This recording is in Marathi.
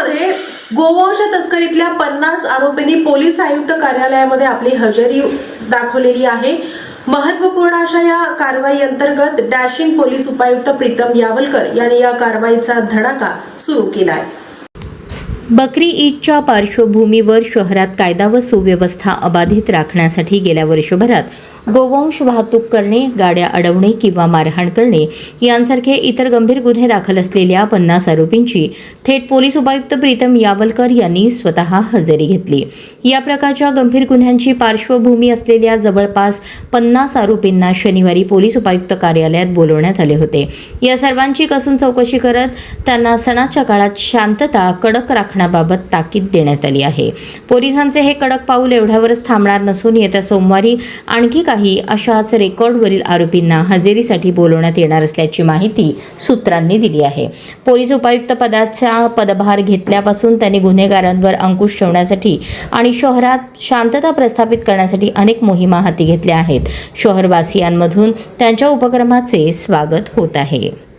शहरामध्ये गोवंश तस्करीतल्या 50 आरोपींनी पोलीस आयुक्त कार्यालयामध्ये आपली हजेरी दाखवलेली आहे। महत्त्वपूर्ण अशा या कारवाई अंतर्गत डॅशिंग पोलीस उपायुक्त प्रीतम यावलकर यांनी या कारवाईचा धडाका सुरू केलाय। बकरी ईदच्या पार्श्वभूमीवर शहरात कायदा व सुव्यवस्था अबाधित राखण्यासाठी गेल्या वर्षभरात गोवंश वाहतूक करणे, गाड्या अडवणे किंवा मारहाण करणे यांसारखे इतर गंभीर गुन्हे दाखल असलेल्या 50 आरोपींची थेट पोलीस उपायुक्त प्रीतम यावलकर यांनी स्वतः हजेरी घेतली। या प्रकारच्या गंभीर गुन्ह्यांची पार्श्वभूमी असलेल्या जवळपास 50 आरोपींना शनिवारी पोलीस उपायुक्त कार्यालयात बोलवण्यात आले होते। या सर्वांची कसून चौकशी करत त्यांना सणाच्या काळात शांतता कडक राखण्याबाबत ताकीद देण्यात आली आहे। पोलिसांचे हे कडक पाऊल एवढ्यावरच थांबणार नसून येत्या सोमवारी आणखी काही अशाच रेकॉर्डवरील आरोपींना हजेरीसाठी बोलवण्यात येणार असल्याची माहिती सूत्रांनी दिली आहे। पोलीस उपायुक्त पदाचा पदभार घेतल्यापासून त्यांनी गुन्हेगारांवर अंकुश ठेवण्यासाठी आणि शहरात शांतता प्रस्थापित करण्यासाठी अनेक मोहिमा हाती घेतल्या आहेत। शहरवासियांमधून त्यांच्या उपक्रमाचे स्वागत होत आहे।